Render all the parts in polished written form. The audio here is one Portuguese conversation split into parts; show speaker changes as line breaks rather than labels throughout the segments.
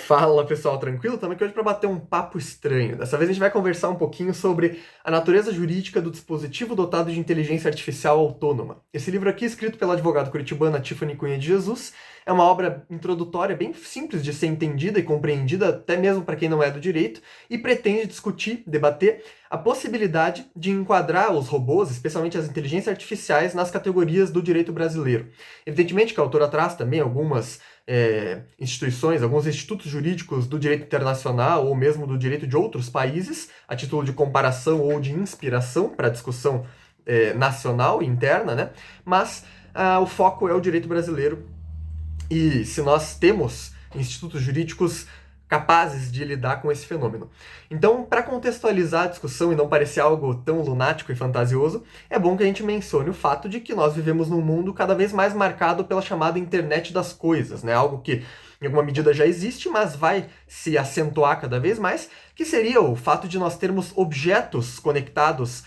Fala pessoal, tranquilo? Estamos aqui hoje para bater um papo estranho. Dessa vez a gente vai conversar um pouquinho sobre a natureza jurídica do dispositivo dotado de inteligência artificial autônoma. Esse livro aqui, escrito pela advogada curitibana Tiffany Cunha de Jesus, é uma obra introdutória bem simples de ser entendida e compreendida até mesmo para quem não é do direito e pretende discutir, debater a possibilidade de enquadrar os robôs, especialmente as inteligências artificiais, nas categorias do direito brasileiro. Evidentemente que a autora traz também algumas instituições, alguns institutos jurídicos do direito internacional ou mesmo do direito de outros países, a título de comparação ou de inspiração para a discussão nacional e interna, né? Mas o foco é o direito brasileiro e se nós temos institutos jurídicos capazes de lidar com esse fenômeno. Então, para contextualizar a discussão e não parecer algo tão lunático e fantasioso, é bom que a gente mencione o fato de que nós vivemos num mundo cada vez mais marcado pela chamada internet das coisas, né? Algo que em alguma medida já existe, mas vai se acentuar cada vez mais, que seria o fato de nós termos objetos conectados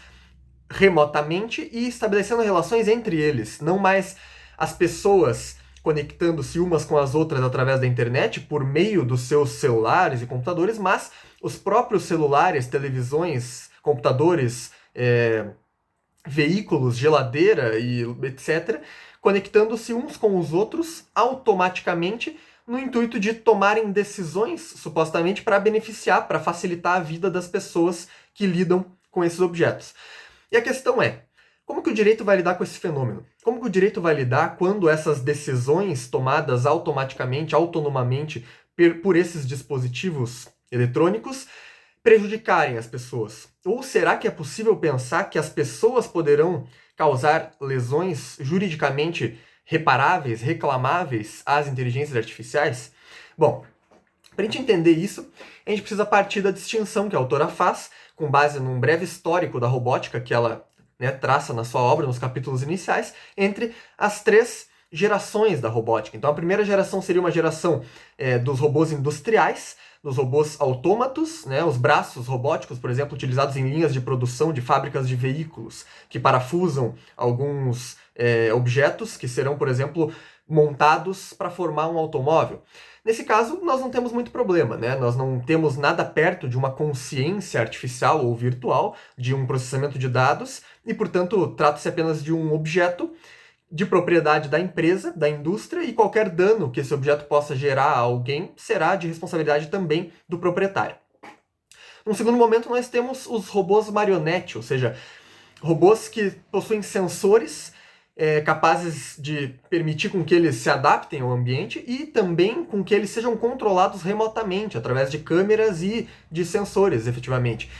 remotamente e estabelecendo relações entre eles, não mais as pessoas conectando-se umas com as outras através da internet por meio dos seus celulares e computadores, mas os próprios celulares, televisões, computadores, veículos, geladeira e etc., conectando-se uns com os outros automaticamente no intuito de tomarem decisões, supostamente, para beneficiar, para facilitar a vida das pessoas que lidam com esses objetos. E a questão é, como que o direito vai lidar com esse fenômeno? Como que o direito vai lidar quando essas decisões tomadas automaticamente, autonomamente, por esses dispositivos eletrônicos prejudicarem as pessoas? Ou será que é possível pensar que as pessoas poderão causar lesões juridicamente reparáveis, reclamáveis às inteligências artificiais? Bom, para a gente entender isso, a gente precisa partir da distinção que a autora faz, com base num breve histórico da robótica que ela traça na sua obra, nos capítulos iniciais, entre as três gerações da robótica. Então, a primeira geração seria uma geração dos robôs industriais, dos robôs autômatos, né, os braços robóticos, por exemplo, utilizados em linhas de produção de fábricas de veículos, que parafusam alguns objetos que serão, por exemplo, montados para formar um automóvel. Nesse caso, nós não temos muito problema, né? Nós não temos nada perto de uma consciência artificial ou virtual, de um processamento de dados, e, portanto, trata-se apenas de um objeto de propriedade da empresa, da indústria, e qualquer dano que esse objeto possa gerar a alguém será de responsabilidade também do proprietário. Num segundo momento, nós temos os robôs marionete, ou seja, robôs que possuem sensores capazes de permitir com que eles se adaptem ao ambiente e também com que eles sejam controlados remotamente, através de câmeras e de sensores, efetivamente.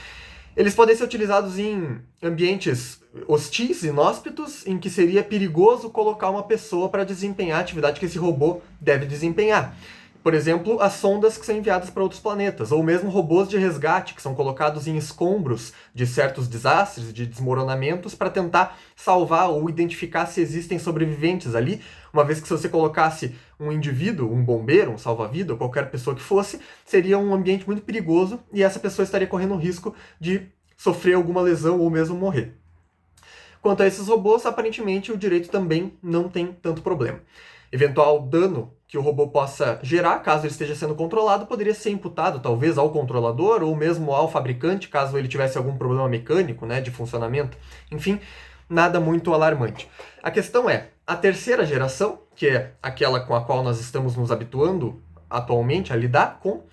Eles podem ser utilizados em ambientes hostis, inóspitos, em que seria perigoso colocar uma pessoa para desempenhar a atividade que esse robô deve desempenhar. Por exemplo, as sondas que são enviadas para outros planetas, ou mesmo robôs de resgate que são colocados em escombros de certos desastres, de desmoronamentos, para tentar salvar ou identificar se existem sobreviventes ali, uma vez que se você colocasse um indivíduo, um bombeiro, um salva-vida, ou qualquer pessoa que fosse, seria um ambiente muito perigoso e essa pessoa estaria correndo o risco de sofrer alguma lesão ou mesmo morrer. Quanto a esses robôs, aparentemente o direito também não tem tanto problema. Eventual dano que o robô possa gerar, caso ele esteja sendo controlado, poderia ser imputado talvez ao controlador ou mesmo ao fabricante, caso ele tivesse algum problema mecânico, né, de funcionamento. Enfim, nada muito alarmante. A questão é, a terceira geração, que é aquela com a qual nós estamos nos habituando atualmente a lidar com,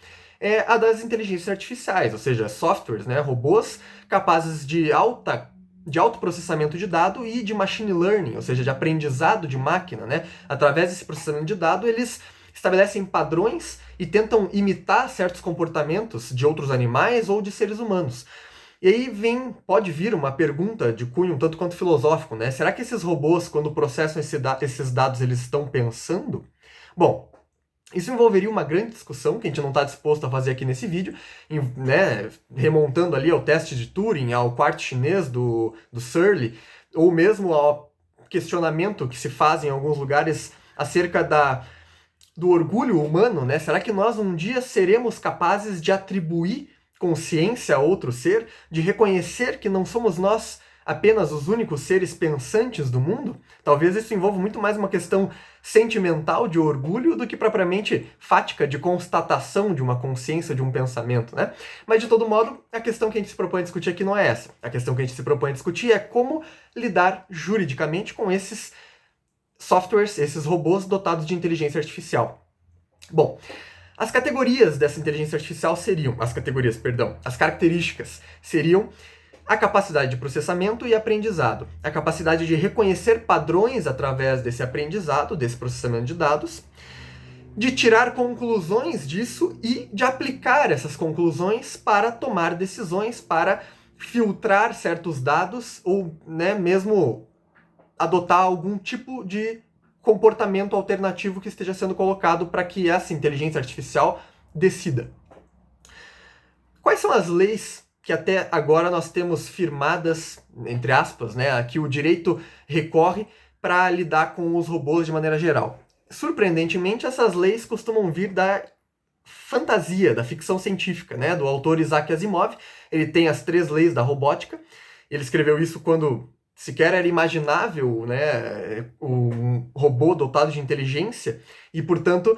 é a das inteligências artificiais, ou seja, softwares, né, robôs capazes de alto processamento de dado e de machine learning, ou seja, de aprendizado de máquina, né? Através desse processamento de dado, eles estabelecem padrões e tentam imitar certos comportamentos de outros animais ou de seres humanos. E aí pode vir uma pergunta de cunho um tanto quanto filosófico, né? Será que esses robôs, quando processam esses dados, eles estão pensando? Bom, isso envolveria uma grande discussão que a gente não está disposto a fazer aqui nesse vídeo, né, remontando ali ao teste de Turing, ao quarto chinês do Searle, ou mesmo ao questionamento que se faz em alguns lugares acerca do orgulho humano, né? Será que nós um dia seremos capazes de atribuir consciência a outro ser, de reconhecer que não somos nós apenas os únicos seres pensantes do mundo? Talvez isso envolva muito mais uma questão sentimental de orgulho do que propriamente fática de constatação de uma consciência, de um pensamento, né? Mas, de todo modo, a questão que a gente se propõe a discutir aqui não é essa. A questão que a gente se propõe a discutir é como lidar juridicamente com esses softwares, esses robôs dotados de inteligência artificial. Bom, as características seriam a capacidade de processamento e aprendizado, a capacidade de reconhecer padrões através desse aprendizado, desse processamento de dados, de tirar conclusões disso e de aplicar essas conclusões para tomar decisões, para filtrar certos dados ou, né, mesmo adotar algum tipo de comportamento alternativo que esteja sendo colocado para que essa inteligência artificial decida. Quais são as leis que até agora nós temos firmadas, entre aspas, né, a que o direito recorre para lidar com os robôs de maneira geral? Surpreendentemente, essas leis costumam vir da fantasia, da ficção científica, né, do autor Isaac Asimov. Ele tem as 3 leis da robótica. Ele escreveu isso quando sequer era imaginável, né, um robô dotado de inteligência e, portanto,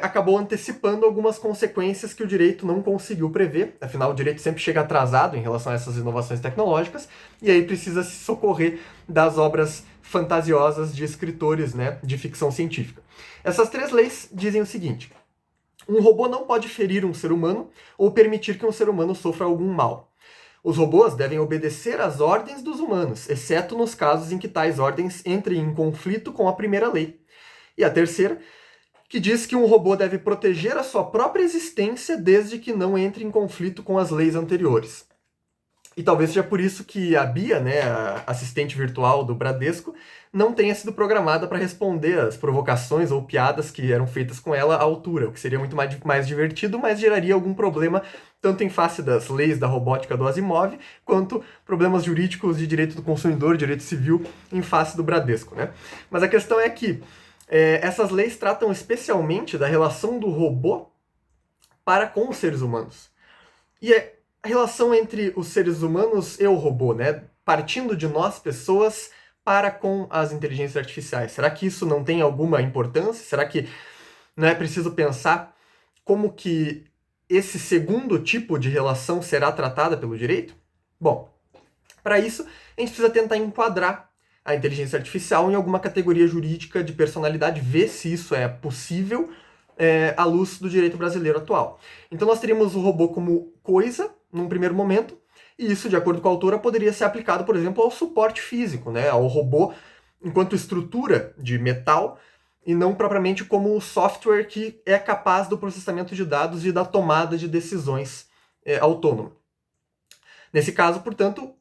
acabou antecipando algumas consequências que o direito não conseguiu prever. Afinal, o direito sempre chega atrasado em relação a essas inovações tecnológicas e aí precisa se socorrer das obras fantasiosas de escritores, né, de ficção científica. Essas 3 leis dizem o seguinte: um robô não pode ferir um ser humano ou permitir que um ser humano sofra algum mal. Os robôs devem obedecer às ordens dos humanos, exceto nos casos em que tais ordens entrem em conflito com a primeira lei. E a terceira, que diz que um robô deve proteger a sua própria existência desde que não entre em conflito com as leis anteriores. E talvez seja por isso que a Bia, né, a assistente virtual do Bradesco, não tenha sido programada para responder às provocações ou piadas que eram feitas com ela à altura, o que seria muito mais divertido, mas geraria algum problema tanto em face das leis da robótica do Asimov, quanto problemas jurídicos de direito do consumidor, direito civil, em face do Bradesco, né? Mas a questão é que essas leis tratam especialmente da relação do robô para com os seres humanos. E a relação entre os seres humanos e o robô, né? Partindo de nós, pessoas, para com as inteligências artificiais. Será que isso não tem alguma importância? Será que não é preciso pensar como que esse segundo tipo de relação será tratada pelo direito? Bom, para isso, a gente precisa tentar enquadrar a inteligência artificial em alguma categoria jurídica de personalidade, ver se isso é possível à luz do direito brasileiro atual. Então nós teríamos o robô como coisa, num primeiro momento, e isso, de acordo com a autora, poderia ser aplicado, por exemplo, ao suporte físico, né, ao robô enquanto estrutura de metal, e não propriamente como o software que é capaz do processamento de dados e da tomada de decisões autônoma. Nesse caso, portanto,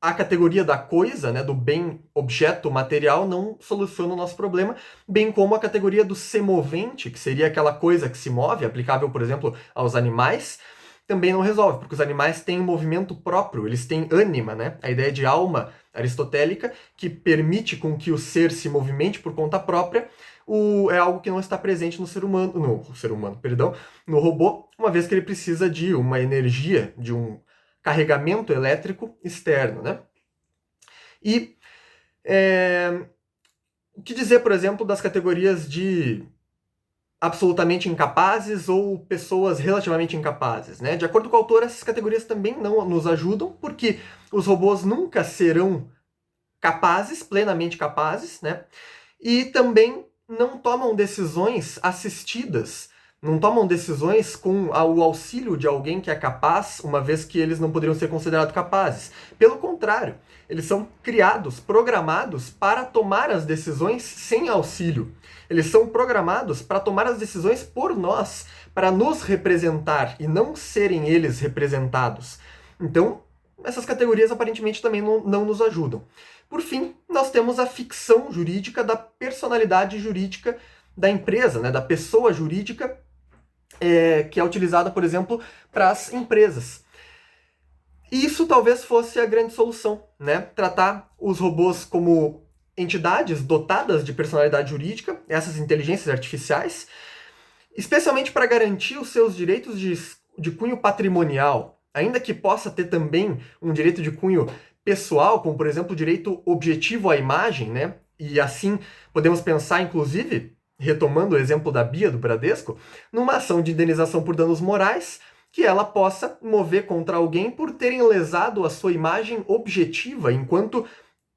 a categoria da coisa, né, do bem objeto material, não soluciona o nosso problema, bem como a categoria do semovente, que seria aquela coisa que se move, aplicável, por exemplo, aos animais, também não resolve, porque os animais têm um movimento próprio, eles têm ânima, né? A ideia de alma aristotélica, que permite com que o ser se movimente por conta própria, é algo que não está presente no robô, uma vez que ele precisa de uma energia, de um carregamento elétrico externo, né? E o que dizer, por exemplo, das categorias de absolutamente incapazes ou pessoas relativamente incapazes, né? De acordo com o autor, essas categorias também não nos ajudam, porque os robôs nunca serão capazes, plenamente capazes, né? E também não tomam decisões assistidas, não tomam decisões com o auxílio de alguém que é capaz, uma vez que eles não poderiam ser considerados capazes. Pelo contrário, eles são criados, programados para tomar as decisões sem auxílio. Eles são programados para tomar as decisões por nós, para nos representar e não serem eles representados. Então, essas categorias aparentemente também não nos ajudam. Por fim, nós temos a ficção jurídica da personalidade jurídica da empresa, né, da pessoa jurídica, que é utilizada, por exemplo, para as empresas. E isso talvez fosse a grande solução, né? Tratar os robôs como entidades dotadas de personalidade jurídica, essas inteligências artificiais, especialmente para garantir os seus direitos de cunho patrimonial, ainda que possa ter também um direito de cunho pessoal, como por exemplo o direito objetivo à imagem, né? E assim podemos pensar, inclusive, retomando o exemplo da Bia do Bradesco, numa ação de indenização por danos morais que ela possa mover contra alguém por terem lesado a sua imagem objetiva enquanto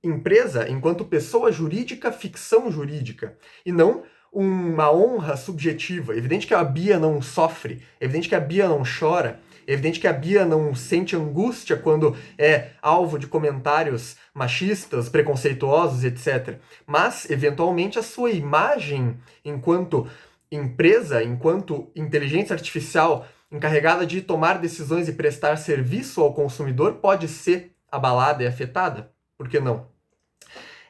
empresa, enquanto pessoa jurídica, ficção jurídica, e não uma honra subjetiva. É evidente que a Bia não sofre, é evidente que a Bia não chora, é evidente que a Bia não sente angústia quando é alvo de comentários machistas, preconceituosos, etc. Mas, eventualmente, a sua imagem enquanto empresa, enquanto inteligência artificial encarregada de tomar decisões e prestar serviço ao consumidor pode ser abalada e afetada. Por que não?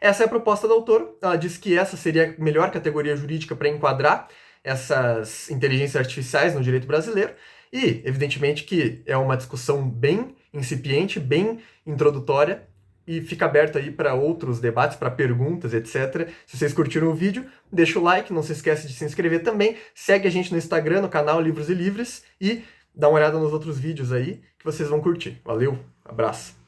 Essa é a proposta da autora. Ela diz que essa seria a melhor categoria jurídica para enquadrar essas inteligências artificiais no direito brasileiro. E, evidentemente, que é uma discussão bem incipiente, bem introdutória, e fica aberto aí para outros debates, para perguntas, etc. Se vocês curtiram o vídeo, deixa o like, não se esquece de se inscrever também, segue a gente no Instagram, no canal Livros e Livres, e dá uma olhada nos outros vídeos aí que vocês vão curtir. Valeu, abraço!